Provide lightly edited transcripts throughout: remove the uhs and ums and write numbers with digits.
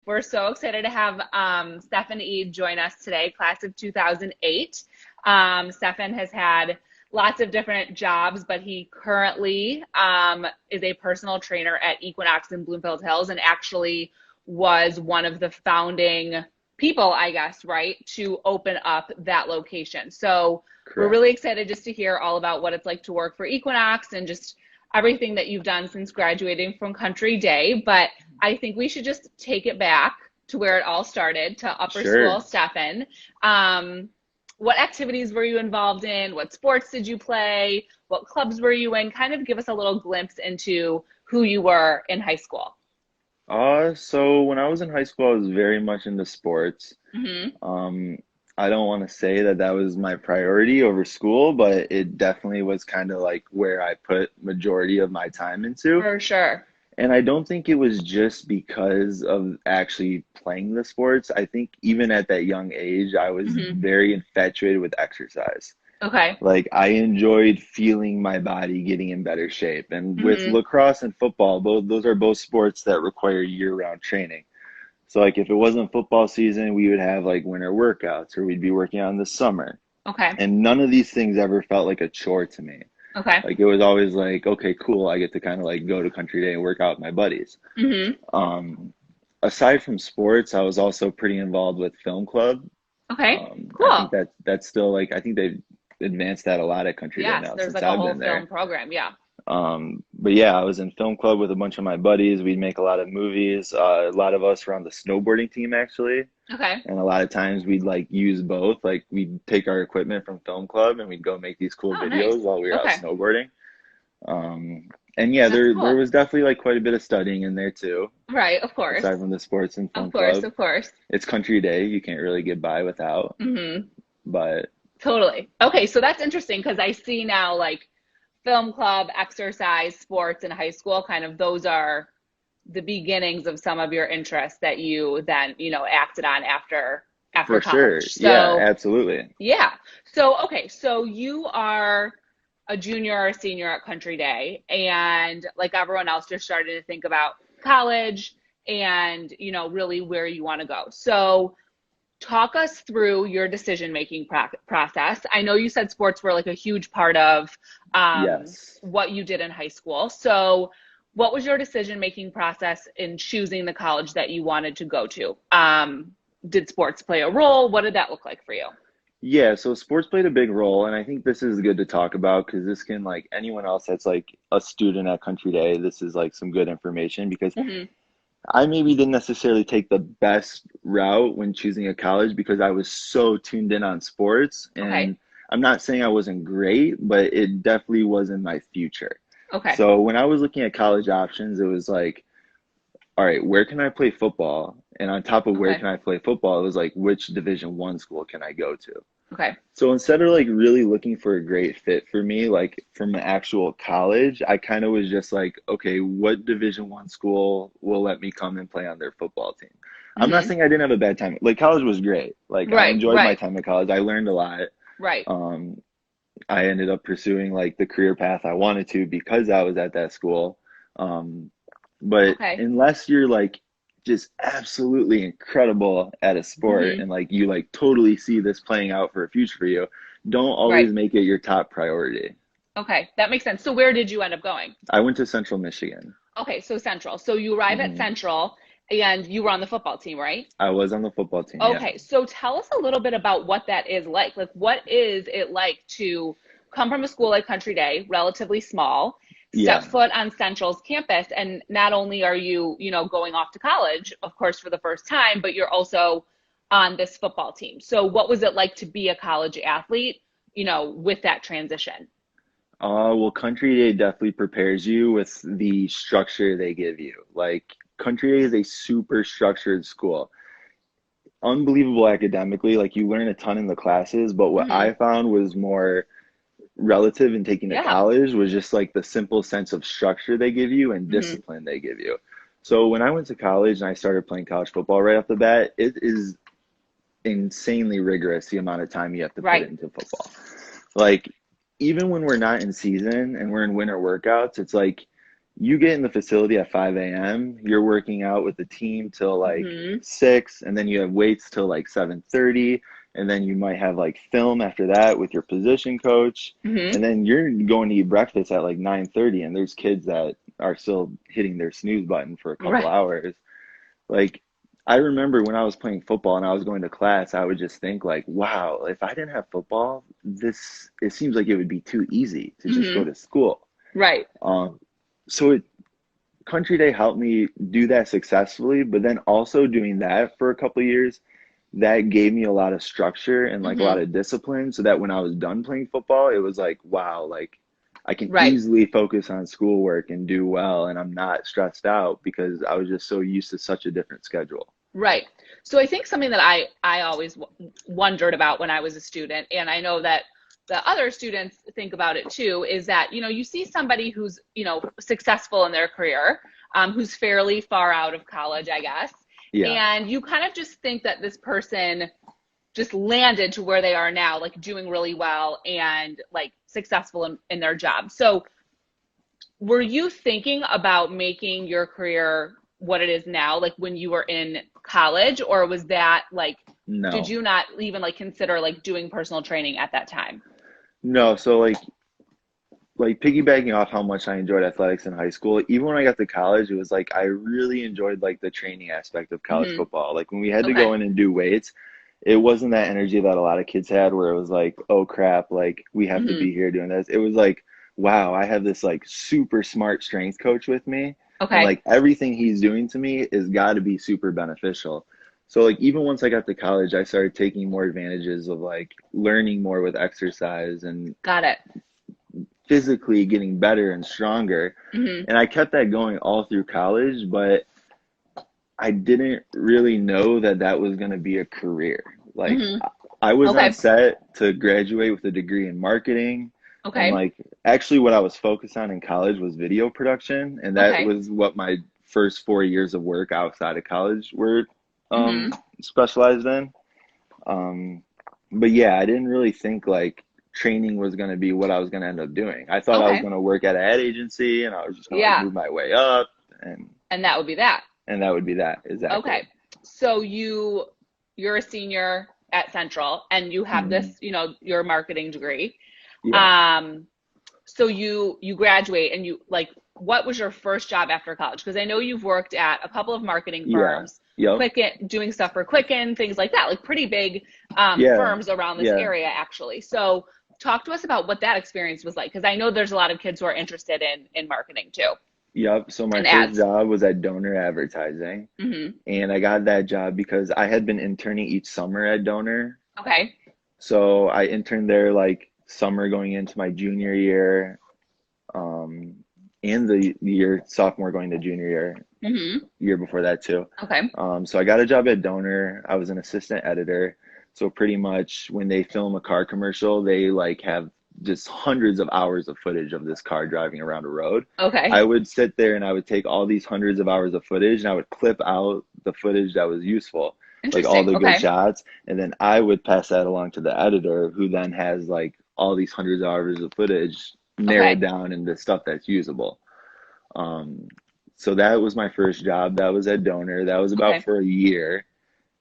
We're so excited to have Stefan Ede join us today, class of 2008. Stefan has had lots of different jobs, but he currently is a personal trainer at Equinox in Bloomfield Hills and actually was one of the founding people, I guess, right, to open up that location. So we're Correct. really excited just to hear all about what it's like to work for Equinox and just everything that you've done since graduating from Country Day. But I think we should just take it back to where it all started, to upper school, Sure. Stefan. What activities were you involved in? What sports did you play? What clubs were you in? Kind of give us a little glimpse into who you were in high school. So when I was in high school, I was very much into sports. Mm-hmm. Um, I don't want to say that that was my priority over school, but it definitely was kind of like where I put majority of my time into. For sure. And I don't think it was just because of actually playing the sports. I think even at that young age, I was Mm-hmm. very infatuated with exercise. Okay. Like I enjoyed feeling my body getting in better shape. And with Mm-hmm. lacrosse and football, both those are both sports that require year-round training. So like if it wasn't football season, we would have like winter workouts or we'd be working out in the summer. Okay. And none of these things ever felt like a chore to me. Okay. Like it was always like, okay, cool, I get to kind of like go to country day and work out with my buddies. Mm-hmm. Um, Aside from sports, I was also pretty involved with film club. Okay. I think Cool. that's still like I think they've advanced that a lot at Country Day Yes, now there's since like a I've whole been film there. program. Yeah. But yeah, I was in film club with a bunch of my buddies. We'd make a lot of movies. A lot of us were on the snowboarding team actually, Okay. and a lot of times we'd like use both. Like we'd take our equipment from film club and we'd go make these cool Oh, nice. videos while we were out Okay. snowboarding. And yeah, That's there cool. was definitely like quite a bit of studying in there too, Right. Of course. aside from the sports and Of film course. club. Of course. It's Country Day, you can't really get by without. Mm-hmm. But Totally. Okay. So that's interesting because I see now like film club, exercise, sports in high school, kind of those are the beginnings of some of your interests that you then, acted on after for sure, college. yeah, So, absolutely. yeah. So, okay, so you are a junior or a senior at Country Day and like everyone else you're starting to think about college and, really where you want to go. So, talk us through your decision-making process. I know you said sports were like a huge part of Yes. what you did in high school. So, what was your decision-making process in choosing the college that you wanted to go to? Did sports play a role? What did that look like for you? Yeah, so sports played a big role, and I think this is good to talk about because this can like anyone else that's like a student at Country Day, this is like some good information because Hmm. I maybe didn't necessarily take the best route when choosing a college because I was so tuned in on sports. Okay. And I'm not saying I wasn't great, but it definitely wasn't my future. Okay. So when I was looking at college options, it was like, all right, where can I play football? And on top of where Okay. can I play football, it was like, which Division 1 school can I go to? Okay. So instead of like really looking for a great fit for me, like from an actual college, I kind of was just like, okay, what Division 1 school will let me come and play on their football team? I'm not Hmm. saying I didn't have a bad time. Like college was great. Like I Right. enjoyed my Right. time at college. I learned a lot. Right. Um, I ended up pursuing like the career path I wanted to because I was at that school. Um, but Okay. unless you're like just absolutely incredible at a sport Hmm. and like you like totally see this playing out for a future for you, don't always Right. make it your top priority. Okay. That makes sense. So, where did you end up going? I went to Central Michigan. Okay. So, Central. So, you arrive at Hmm. Central and you were on the football team, right? I was on the football team, yeah. Okay, so tell us a little bit about what that is like. Like, what is it like to come from a school like Country Day, relatively small, step Yeah. foot on Central's campus, and not only are you, going off to college, of course, for the first time, but you're also on this football team. So, what was it like to be a college athlete, with that transition? Well, Country Day definitely prepares you with the structure they give you. Like, Country Day is a super structured school. Unbelievable academically, like you learn a ton in the classes, but what Hmm. I found was more relative in taking to Yeah. college was just like the simple sense of structure they give you and Hmm. discipline they give you. So when I went to college and I started playing college football right off the bat, it is insanely rigorous the amount of time you have to put Right. into football. Like even when we're not in season and we're in winter workouts, it's like you get in the facility at 5 a.m., you're working out with the team till like Mm-hmm. 6, and then you have weights till like 7:30, and then you might have like film after that with your position coach, Mm-hmm. and then you're going to eat breakfast at like 9:30, and there's kids that are still hitting their snooze button for a couple Right. hours. Like, I remember when I was playing football and I was going to class, I would just think like, wow, if I didn't have football, it seems like it would be too easy to just go Mm-hmm. to school. Right. Um, so Country Day helped me do that successfully, but then also doing that for a couple of years, that gave me a lot of structure and like a lot Mm-hmm. of discipline so that when I was done playing football, it was like, wow, like I can Right. easily focus on schoolwork and do well, and I'm not stressed out because I was just so used to such a different schedule. Right. So I think something that I always wondered about when I was a student, and I know that the other students think about it too, is that, you see somebody who's, successful in their career, who's fairly far out of college, I guess, Yeah. and you kind of just think that this person just landed to where they are now, like doing really well and like successful in their job. So were you thinking about making your career what it is now, like when you were in college, or was that like, did No. you not even like consider like doing personal training at that time? No, so like piggybacking off how much I enjoyed athletics in high school, even when I got to college, it was like I really enjoyed like the training aspect of college Hmm. football. Like when we had to Okay. go in and do weights, it wasn't that energy that a lot of kids had where it was like, oh crap, like we have to Hmm. be here doing this. It was like, wow, I have this like super smart strength coach with me, and Okay. like everything he's doing to me is got to be super beneficial. So like even once I got to college, I started taking more advantages of like learning more with exercise and Got it. physically getting better and stronger. Hmm. And I kept that going all through college, but I didn't really know that that was going to be a career. Like, Hmm. I was on Okay. set to graduate with a degree in marketing. And, Okay. like, actually, what I was focused on in college was video production. And that Okay. was what my first 4 years of work outside of college were Hmm. specialized in. Um, but yeah, I didn't really think like training was going to be what I was going to end up doing. I thought I was Okay. going to work at an ad agency and I was just going to like Yeah. move my way up and And that would be that. and that would be that exactly. Okay. So you're a senior at Central and you have Hmm. this, your marketing degree. Yeah. Um, so you graduate and you like, what was your first job after college? Because I know you've worked at a couple of marketing Yeah. firms, Yep. Quicken, doing stuff for Quicken, things like that, like pretty big Yeah. firms around this Yeah. area, actually. So talk to us about what that experience was like, because I know there's a lot of kids who are interested in marketing too Yep. So my and first ads. job was at Donor Advertising, Hmm. and I got that job because I had been interning each summer at Donor. Okay. So I interned there like summer going into my junior year, um, and the year sophomore going to junior Hmm. year before that too. Okay. So I got a job at Donor. I was an assistant editor. So pretty much when they film a car commercial, they like have just hundreds of hours of footage of this car driving around a road. Okay. I would sit there and I would take all these hundreds of hours of footage and I would clip out the footage that was useful, like all Interesting. the good Okay. shots, and then I would pass that along to the editor who then has like all these hundreds of hours of footage narrowed Okay. down into stuff that's usable. Um, so that was my first job. That was at Donor. That was about Okay. for a year.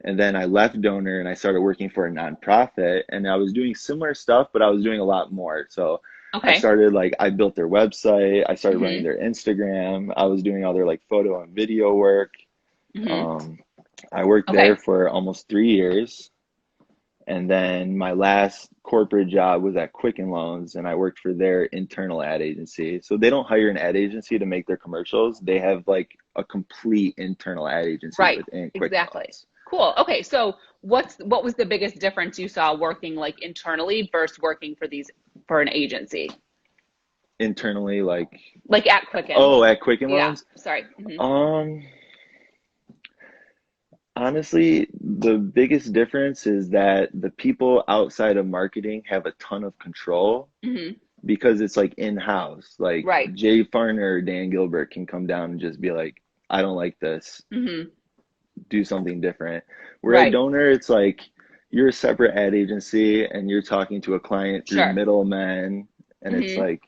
And then I left Donor and I started working for a nonprofit and I was doing similar stuff, but I was doing a lot more. So I Okay. started like, I built their website. I started running Hmm. their Instagram. I was doing all their like photo and video work. Hmm. Um, I worked there Okay. for almost 3 years. And then my last corporate job was at Quicken Loans, and I worked for their internal ad agency. So they don't hire an ad agency to make their commercials. They have like a complete internal ad agency Right. within Quicken Exactly. Loans. Cool. Okay. So what was the biggest difference you saw working like internally versus working for an agency? Internally, like, Like at Quicken. oh, at Quicken Yeah. Loans? Sorry. Hmm. Um, Honestly, the biggest difference is that the people outside of marketing have a ton of control Hmm. because it's like in-house. Like Right. Jay Farner or Dan Gilbert can come down and just be like, I don't like this, Hmm. do something different. Where at Right. Donor, it's like you're a separate ad agency and you're talking to a client through Sure. middlemen, and it's Hmm. like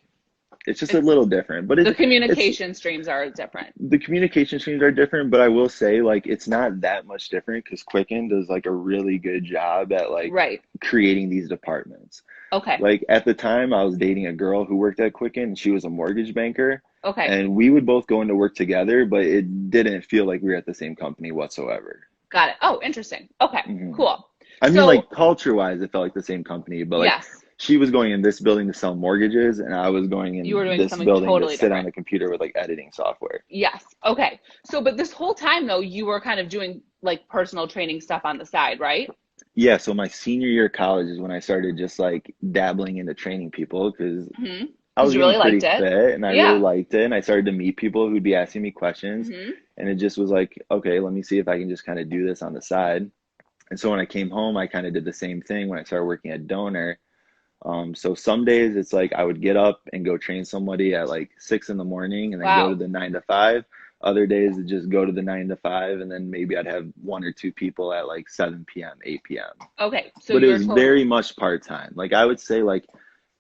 It's just a It's little different, but the it's communication streams are different. the communication streams are different, but I will say like it's not that much different because Quicken does like a really good job at like Right. creating these departments. Okay. Like at the time I was dating a girl who worked at Quicken and she was a mortgage banker Okay. and we would both go into work together, but it didn't feel like we were at the same company whatsoever. Got it. Oh, interesting. Okay. Hmm. Cool. I mean, So, like culture wise, it felt like the same company, but like yes, she was going in this building to sell mortgages, and I was going you were in doing this something building to totally sit on different. a computer with like editing software. Yes. Okay. So, but this whole time though, you were kind of doing like personal training stuff on the side, right? Yeah, so my senior year of college is when I started just like dabbling into training people because Mm-hmm. I Because was you getting really pretty liked it. fit and I really Yeah. liked it. And I started to meet people who'd be asking me questions. Mm-hmm. And it just was like, okay, let me see if I can just kind of do this on the side. And so when I came home, I kind of did the same thing when I started working at Donor. So some days it's like I would get up and go train somebody at like 6 in the morning and then go to Wow. the 9 to 5. Other days it just go to the 9 to 5 and then maybe I'd have one or two people at like 7 p.m., 8 p.m. Okay. So But it you're was total. very much part time. Like I would say like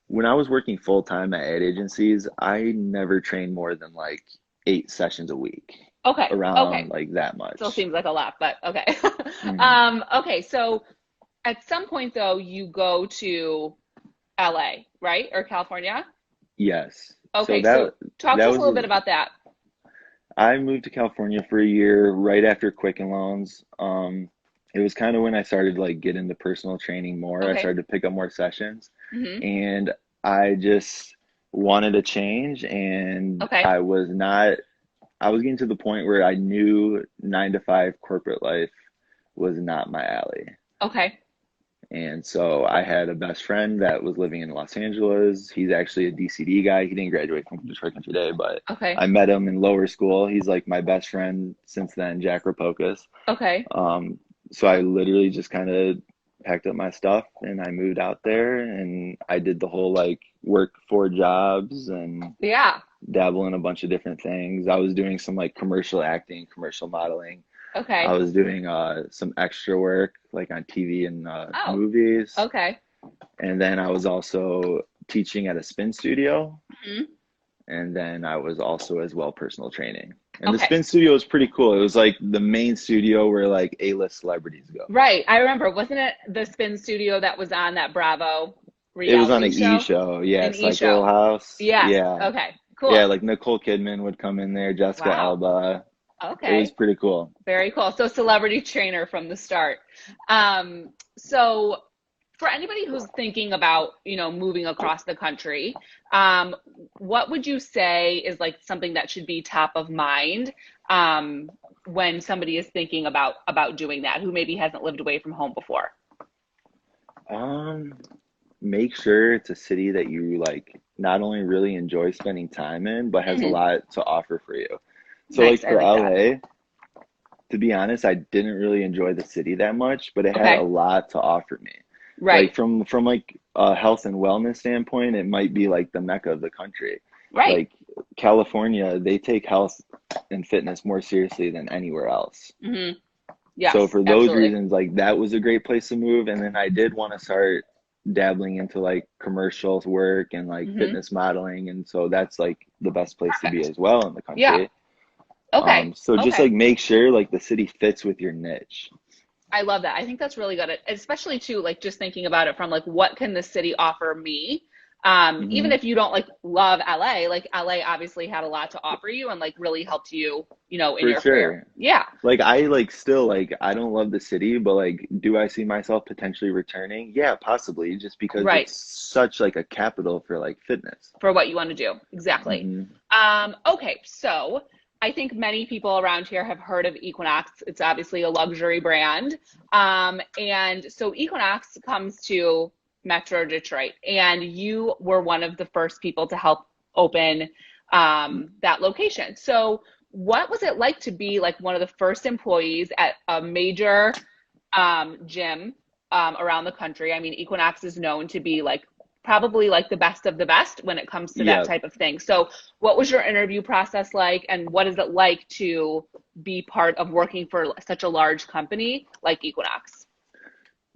when I was working full time at ad agencies, I never trained more than like 8 sessions a week, Okay. around Okay. like that Still much. seems like a lot, but okay. Mhm. Okay. So at some point though, you go to LA, right? Or California? Yes. So Okay. So talk that to us a was little bit about that. I moved to California for a year right after Quicken Loans. It was kind of when I started like get into personal training more. I Okay. started to pick up more sessions, Mm-hmm. and I just wanted a change. And Okay. I was getting to the point where I knew 9 to 5 corporate life was not my alley. Okay. And so I had a best friend that was living in Los Angeles. He's actually a DCD guy. He didn't graduate from Detroit Country Day, but Okay. I met him in lower school. He's like my best friend since then, Jack Rapocus. Okay. Um, so I literally just kind of packed up my stuff and I moved out there and I did the whole like work 4 jobs and Yeah. dabble in a bunch of different things. I was doing some like commercial acting, commercial modeling. I Okay. was doing some extra work like on TV and Oh, movies. okay. And then I was also teaching at a spin studio. Hmm. And then I was also as well personal training. And the Okay. spin studio was pretty cool. It was like the main studio where like A-list celebrities go. Right. I remember, wasn't it the spin studio that was on that Bravo It was on reality an E show? show. Yeah, An E Cycle show. House. Yes. Yeah. Okay. Yeah, Cool. like Nicole Kidman would come in there, Jessica Wow. Alba. It was Okay. pretty cool. Very cool. So celebrity trainer from the start. So for anybody who's thinking about, moving across the country, um, what would you say is like something that should be top of mind when somebody is thinking about doing that, who maybe hasn't lived away from home before? Um, Make sure it's a city that you like not only really enjoy spending time in, but has a Hmm. lot to offer for you. So Nice. like I for like that. LA, to be honest, I didn't really enjoy the city that much, but it had a Okay. lot to offer me. Right. Like from like a health and wellness standpoint, it might be like the mecca of the country. Right. Like California, they take health and fitness more seriously than anywhere else. Hmm. So Yes, for those absolutely. reasons, like that was a great place to move. And then I did want to start dabbling into like commercials work and like Hmm. fitness modeling. And so that's like the best place to be Perfect. as well in the Yeah. country. Okay. So just Okay. like make sure like the city fits with your niche. I love that. I think that's really good, especially too, like just thinking about it from like, what can the city offer me? Even Hmm. if you don't like love LA, like LA obviously had a lot to offer you and like really helped you, in For your career. sure. Yeah. Like I like still like I don't love the city, but like do I see myself potentially returning? Yeah, possibly, just because Right. it's such like a capital for like fitness. For what you want to do. Exactly. Hmm. Okay. So I think many people around here have heard of Equinox. It's obviously a luxury brand. And so Equinox comes to Metro Detroit, and you were one of the first people to help open that location. So, what was it like to be like one of the first employees at a major gym around the country? I mean, Equinox is known to be like probably like the best of the best when it comes to that Yeah, type of thing. So, what was your interview process like, and what is it like to be part of working for such a large company like Equinox?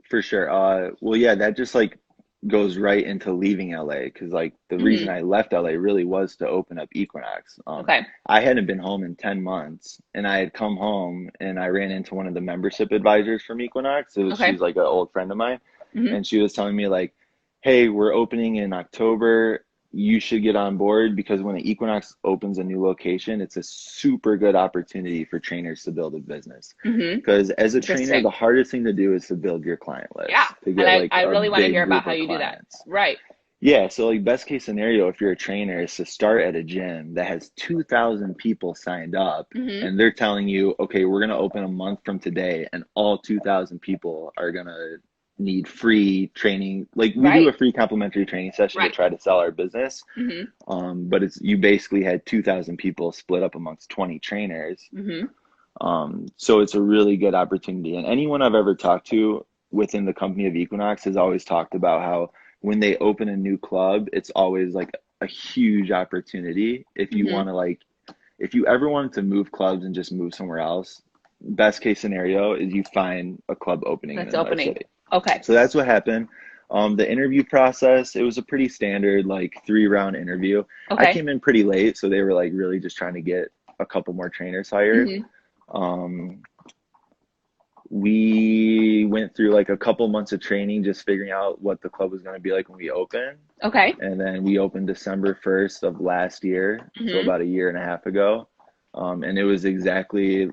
for sure. Well, yeah, that just like goes right into leaving LA, because like the reason Hmm. I left LA really was to open up Equinox. Okay. I hadn't been home in 10 months, and I had come home and I ran into one of the membership advisors from Equinox. She's Okay. like an old friend of mine, Hmm. and she was telling me like, hey, we're opening in October. You should get on board, because when the Equinox opens a new location, it's a super good opportunity for trainers to build a business. Hmm. Because as a trainer, the Interesting. hardest thing to do is to build your client Yeah. list, to And get like I a really want to big hear about group how of you do that. clients. Right. Yeah, so like best case scenario, if you're a trainer, is to start at a gym that has 2,000 people signed up, Hmm. and they're telling you, okay, we're gonna open a month from today, and all 2,000 people are gonna need free training. Like we do Right. a free complimentary training session to Right. try to sell our business, Hmm. but it's you basically had 2,000 people split up amongst 20 trainers. Hmm. So it's a really good opportunity. And anyone I've ever talked to within the company of Equinox has always talked about how when they open a new club, it's always like a huge opportunity. If you Hmm. want to like, if you ever wanted to move clubs and just move somewhere else, best case scenario is you find a club opening in That's another opening. city. Okay. So that's what happened. The interview process, it was a pretty standard like 3 round interview. I Okay. came in pretty late, so they were like really just trying to get a couple more trainers hired. Hmm. Um, we went through like a couple months of training, just figuring out what the club was going to be like when we opened. Okay. And then we opened December 1st of last year, so Hmm. about a year and a half ago. And it was exactly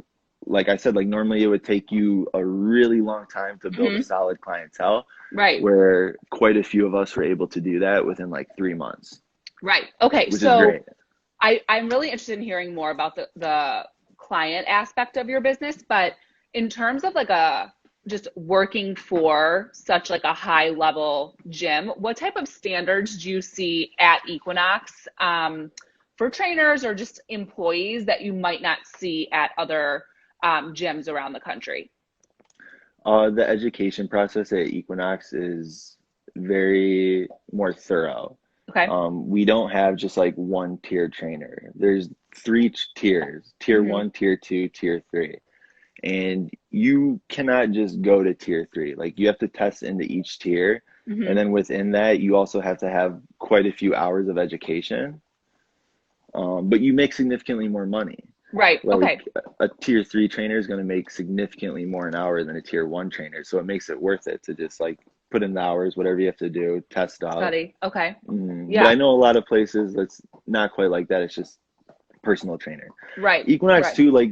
like I said, like normally it would take you a really long time to build a Hmm. solid clientele, Right. where quite a few of us were able to do that within like 3 months, Right. Okay. which is So great. I'm really interested in hearing more about the client aspect of your business, but in terms of like a just working for such like a high level gym, what type of standards do you see at Equinox for trainers or just employees that you might not see at other gyms around the country? The education process at Equinox is very more thorough. Okay. We don't have just like one tier trainer. There's three tiers: tier Hmm. one, tier two, tier three. And you cannot just go to tier three. Like you have to test into each tier. And Hmm. then within that, you also have to have quite a few hours of education. But you make significantly more money. Right. Like Okay. a tier three trainer is going to make significantly more an hour than a tier one trainer. So it makes it worth it to just like put in the hours, whatever you have to do, test out. Study. Okay. But Yeah. I know a lot of places that's not quite like that. It's just personal trainer. Right. Equinox Right. too, like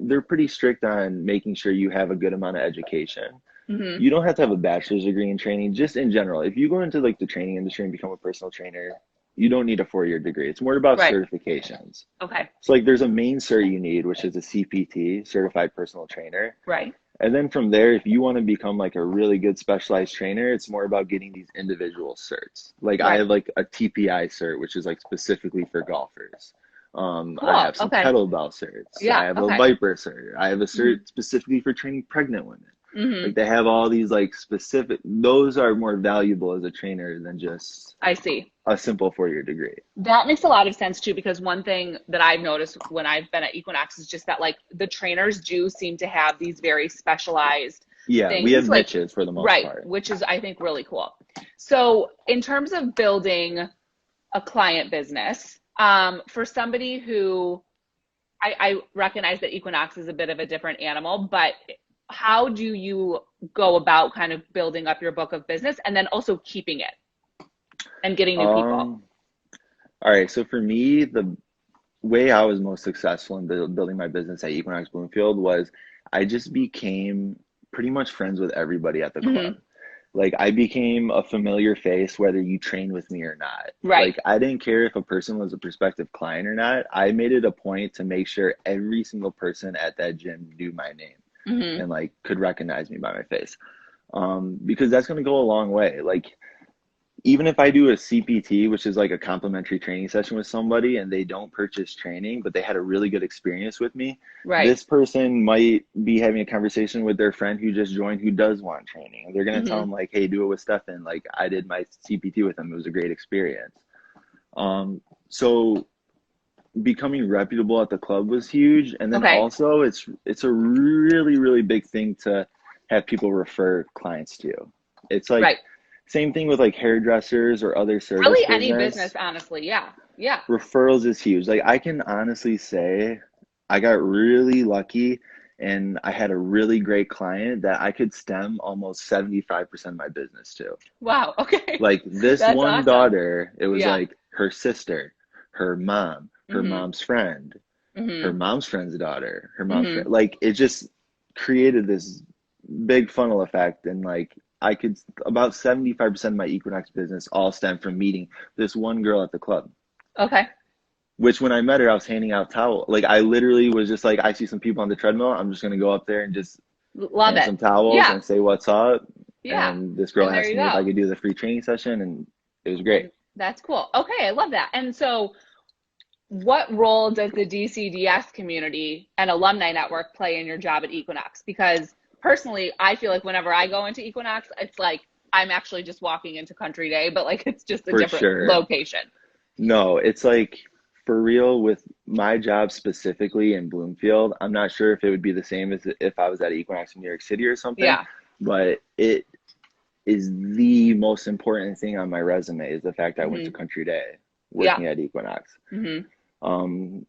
they're pretty strict on making sure you have a good amount of education. Hmm. You don't have to have a bachelor's degree in training, just in general. If you go into like the training industry and become a personal trainer, you don't need a 4 year degree. It's more about Right. certifications. Okay. So like there's a main cert you need, which is a CPT, certified personal trainer. Right. And then from there, if you want to become like a really good specialized trainer, it's more about getting these individual certs. Like I Right. have like a TPI cert, which is like specifically for golfers. I Cool. have some Okay. kettlebell certs. I Yeah. have a Okay. Viper cert. I have a Hmm. cert specifically for training pregnant women. Hmm. Like they have all these like specific, those are more valuable as a trainer than just I see. a simple 4 year degree. That makes a lot of sense too, because one thing that I've noticed when I've been at Equinox is just that like the trainers do seem to have these very specialized Yeah, we have things, like, niches for the most right, part. which is I think really cool. So in terms of building a client business, for somebody who I recognize that Equinox is a bit of a different animal, but how do you go about kind of building up your book of business and then also keeping it and getting new people? Um, all right, so for me, the way I was most successful in building my business at Equinox Bloomfield was I just became pretty much friends with everybody at the club. Hmm. Like I became a familiar face whether you trained with me or not. Right. Like I didn't care if a person was a prospective client or not. I made it a point to make sure every single person at that gym knew my name Hmm. and like could recognize me by my face. Because that's going to go a long way. Like even if I do a CPT, which is like a complimentary training session with somebody and they don't purchase training, but they had a really good experience with me, Right. this person might be having a conversation with their friend who just joined who does want training. And they're going to tell them Hmm. like, hey, do it with Stefan. Like I did my CPT with him. It was a great experience. So becoming reputable at the club was huge. And then Okay. also it's a really, really big thing to have people refer clients to you. It's like Right. Same thing with like hairdressers or other service Really any business, business. honestly. Yeah. Yeah. Referrals is huge. Like I can honestly say I got really lucky and I had a really great client that I could stem almost 75% of my business to. Wow. Okay. Like this That's one awesome. daughter, it was Yeah. like her sister, her mom, her Mhm. mom's friend, her Mhm. mom's friend's daughter, her mom's friend. Mhm. Like it just created this big funnel effect. And like I could, about 75% of my Equinox business all stemmed from meeting this one girl at the club. Okay. Which when I met her, I was handing out towel. Like I literally was just like, I see some people on the treadmill. I'm just gonna go up there and just Love hand it. some towels Yeah. and say what's up. Yeah. And this girl And there asked you me if I go. could do the free training session, and it was great. That's cool. Okay, I love that. And so, what role does the DCDS community and alumni network play in your job at Equinox? Because personally, I feel like whenever I go into Equinox, it's like I'm actually just walking into Country Day, but like it's just a For different sure. location. No, it's like for real with my job specifically in Bloomfield. I'm not sure if it would be the same as if I was at Equinox in New York City or something, Yeah. but it is the most important thing on my resume is the fact I went to Hmm. Country Day Yeah. working at Equinox. Hmm.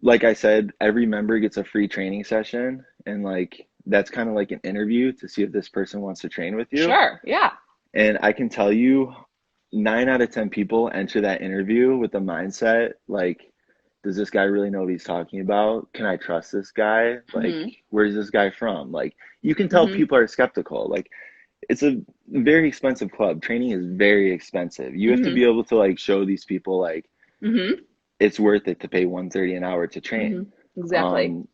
Like I said, every member gets a free training session, and like that's kind of like an interview to see if this person wants to train with you. Sure. Yeah. And I can tell you, 9 out of 10 people enter that interview with the mindset like, does this guy really know what he's talking about? Can I trust this guy? Like, Hmm. where's this guy from? Like, you can tell Hmm. people are skeptical. Like, it's a very expensive club. Training is very expensive. You have to Hmm. be able to like show these people like Hmm. it's worth it to pay 130 an hour to train. Hmm. Exactly. Um,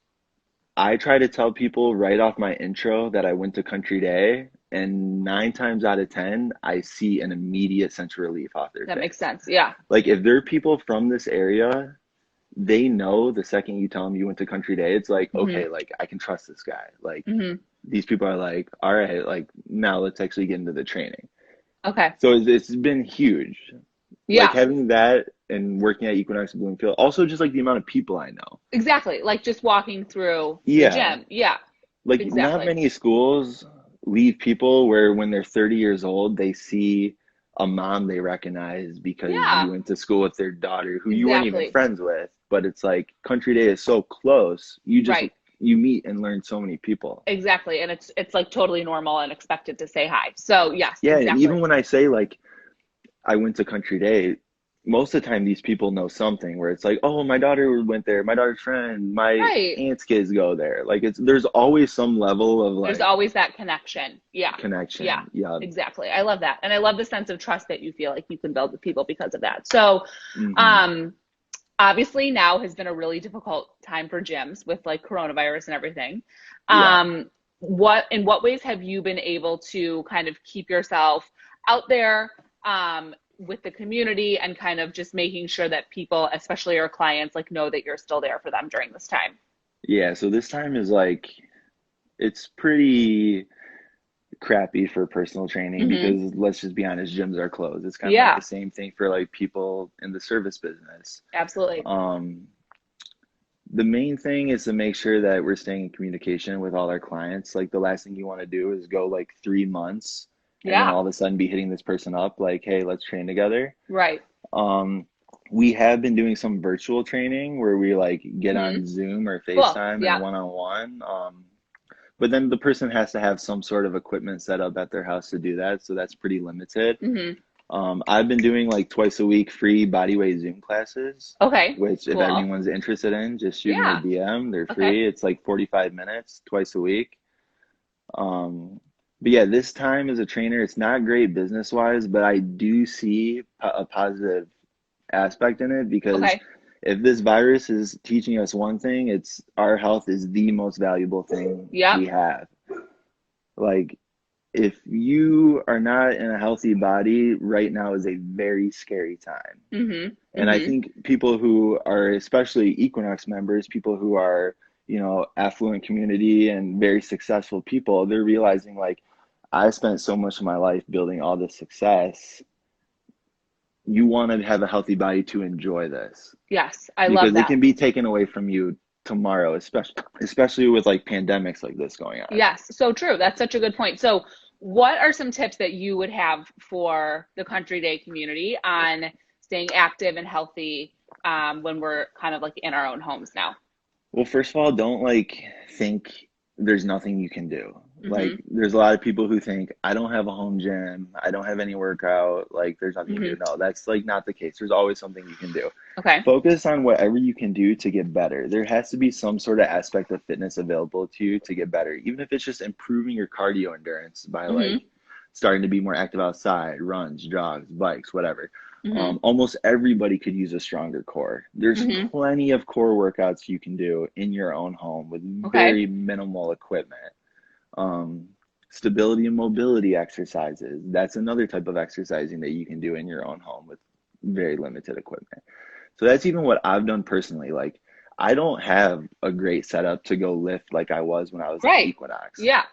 I try to tell people right off my intro that I went to Country Day, and 9 times out of 10, I see an immediate sense of relief off their That makes face. sense. Yeah. Like if they're people from this area, they know the second you tell them you went to Country Day, it's like, Hmm. okay, like I can trust this guy. Like Hmm. these people are like, all right, like now let's actually get into the training. Okay. So it's been huge. Like Yeah. having that and working at Equinox Bloomfield, also just like the amount of people I know. Exactly. Like just walking through the Yeah, gym. Yeah. like not Exactly. many schools leave people where when they're 30 years old, they see a mom they recognize because Yeah. you went to school with their daughter who you weren't even Exactly. friends with. But it's like Country Day is so close. You just Right. you meet and learn so many people. Exactly. And it's like totally normal and expected to say hi. So yes, Yeah, and exactly. even when I say like I went to Country Day, most of the time these people know something where it's like, oh, my daughter went there, my daughter's friend, my Right. aunt's kids go there. Like it's there's always some level of There's like always that connection. Yeah. Yeah. connection. Yeah. Exactly. I love that. And I love the sense of trust that you feel like you can build with people because of that. So, Hmm. um, obviously now has been a really difficult time for gyms with like coronavirus and everything. Yeah. In what ways have you been able to kind of keep yourself out there with the community and kind of just making sure that people, especially your clients, like know that you're still there for them during this time? Yeah. So this time is like it's pretty crappy for personal training Hmm. because let's just be honest, gyms are closed. It's kind of like the Yeah, same thing for like people in the service business. absolutely. Um, the main thing is to make sure that we're staying in communication with all our clients. Like the last thing you want to do is go like 3 months and then Yeah, all of a sudden be hitting this person up like, hey, let's train together. right. Um, we have been doing some virtual training where we like get Hmm. on Zoom or Cool. FaceTime and Yeah. one-on-one. But then the person has to have some sort of equipment set up at their house to do that, so that's pretty limited. Hmm. I've been doing like twice a week free bodyweight Zoom classes, Okay. which if Cool. anyone's interested in, just shoot me a Yeah. DM. They're Okay. free. It's like 45 minutes twice a week. Um, but yeah, this time as a trainer, it's not great business wise, but I do see a positive aspect in it because Okay. if this virus is teaching us one thing, it's our health is the most valuable thing Yep. we have. Like, if you are not in a healthy body, right now is a very scary time. Hmm. And I Hmm. think people who are, especially Equinox members, people who are, affluent community and very successful people, they're realizing like, I spent so much of my life building all this success. You want to have a healthy body to enjoy this Yes, I love because it that. can be taken away from you tomorrow, especially with like pandemics like this going on. Yes, so true. That's such a good point. So, what are some tips that you would have for the Country Day community on staying active and healthy when we're kind of like in our own homes now? Well, first of all, don't like think there's nothing you can do. Like, Mm-hmm. there's a lot of people who think, I don't have a home gym, I don't have any workout, like, there's nothing you can Mm-hmm. do. No, that's like not the case. There's always something you can do. Okay. Focus on whatever you can do to get better. There has to be some sort of aspect of fitness available to you to get better, even if it's just improving your cardio endurance by Mm-hmm. like starting to be more active outside, runs, jogs, bikes, whatever. Mm-hmm. Almost everybody could use a stronger core. There's Mm-hmm. plenty of core workouts you can do in your own home with Okay. very minimal equipment. Um, Stability and mobility exercises. That's another type of exercising that you can do in your own home with very limited equipment. So that's even what I've done personally. Like, I don't have a great setup to go lift like I was when I was at Right. Equinox. Yeah.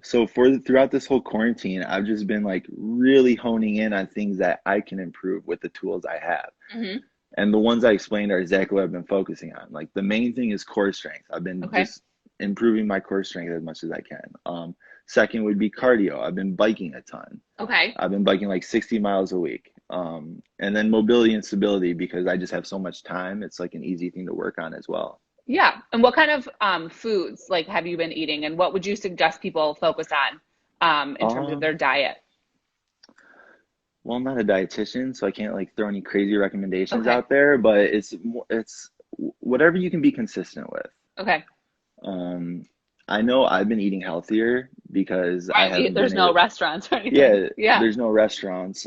So throughout this whole quarantine, I've just been like really honing in on things that I can improve with the tools I have. Mm-hmm. And the ones I explained are exactly what I've been focusing on. Like, the main thing is core strength. I've been Okay. just improving my core strength as much as I can. Second would be cardio. I've been biking a ton. Okay. I've been biking like 60 miles a week. And then mobility and stability, because I just have so much time. It's like an easy thing to work on as well. Yeah. And what kind of foods like have you been eating, and what would you suggest people focus on in terms of their Um, diet? well, I'm not a dietitian, so I can't like throw any crazy recommendations Okay. out there, but it's whatever you can be consistent with. Okay. Um, I know I've been eating healthier because I Right. haven't There's been no able, restaurants or anything. yeah, Yeah. there's no restaurants.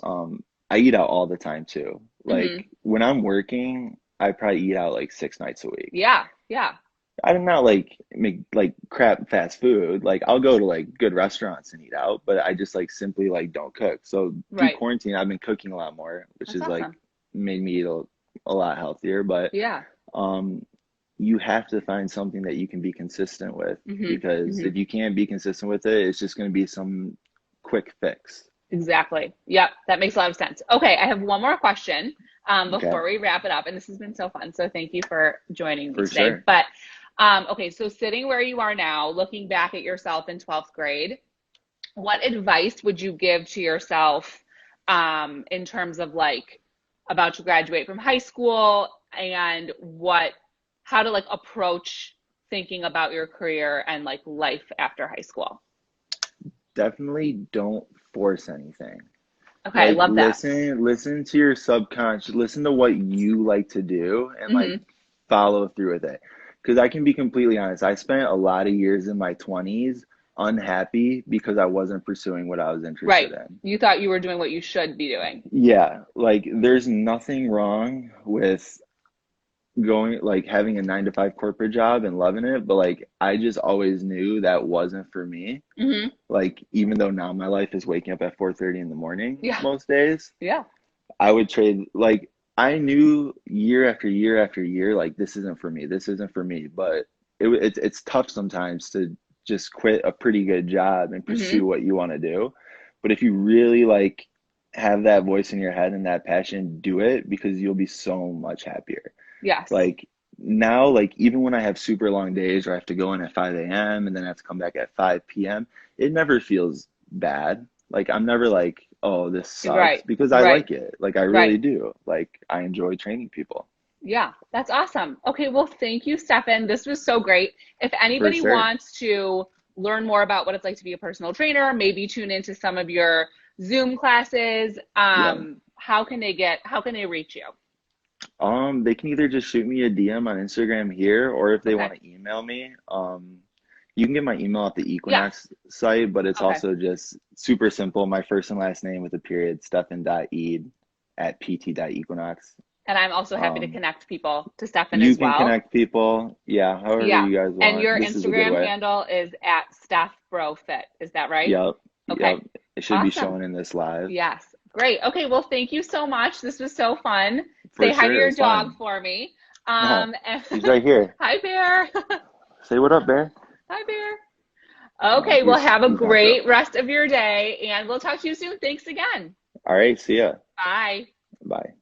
I eat out all the time too. Mm-hmm. Like, when I'm working, I probably eat out like 6 nights a week. Yeah. Yeah. I'm not like make like crap fast food. Like, I'll go to like good restaurants and eat out, but I just like simply like don't cook. So through Right. quarantine, I've been cooking a lot more, which That's is like awesome. made me eat a lot healthier. But Yeah. um, you have to find something that you can be consistent with, Mm-hmm. because Mm-hmm. if you can't be consistent with it, it's just going to be some quick fix. Exactly. Yep. That makes a lot of sense. Okay. I have one more question Okay, before we wrap it up. And this has been so fun. So thank you for joining me for today. sure. But okay. So sitting where you are now, looking back at yourself in 12th grade, what advice would you give to yourself in terms of like about to graduate from high school and how to like approach thinking about your career and like life after high school? Definitely don't force anything. Okay, I Like, love that. listen to your subconscious, listen to what you like to do, and like Hmm. follow through with it. Because I can be completely honest, I spent a lot of years in my 20s unhappy because I wasn't pursuing what I was interested Right. in. You thought you were doing what you should be doing. Yeah, like, there's nothing wrong with going like having a 9 to 5 corporate job and loving it, but like, I just always knew that wasn't for me. Hmm. Like, even though now my life is waking up at 4:30 in the morning Yeah. most days, Yeah. I would trade, like, I knew year after year after year, like, this isn't for me, this isn't for me. But it's tough sometimes to just quit a pretty good job and Hmm. pursue what you want to do. But if you really like have that voice in your head and that passion, do it, because you'll be so much happier. Yes. Like, now, like, even when I have super long days where I have to go in at 5 a.m. and then I have to come back at 5 p.m., it never feels bad. Like, I'm never like, oh, this sucks, Right. because I Right. like it. Like, I Right. really do. Like, I enjoy training people. Yeah, that's awesome. Okay, well, thank you, Stefan. This was so great. If For anybody sure. wants to learn more about what it's like to be a personal trainer, maybe tune into some of your Zoom classes, Yeah. how can they reach you? They can either just shoot me a DM on Instagram here, or if they Okay. want to email me, you can get my email at the Yeah. Equinox site, but it's Okay. also just super simple. My first and last name with a period, Stefan.ede at pt.equinox. And I'm also happy to Um, connect people to Stefan you as can well. connect people, yeah, however Yeah. you guys And want. your This is a good Instagram way. handle is at StephBroFit. Is that right? Yep, Okay. yep. It should be Awesome. showing in this live. Yes. Great. Okay. Well, thank you so much. This was so fun. For Say hi to sure, it your was dog fun. for me. And He's right here. hi, Bear. Say what up, Bear. Hi, Bear. Okay. Well, He's have a knocked up. great rest of your day, and we'll talk to you soon. Thanks again. All right, see ya. Bye. Bye.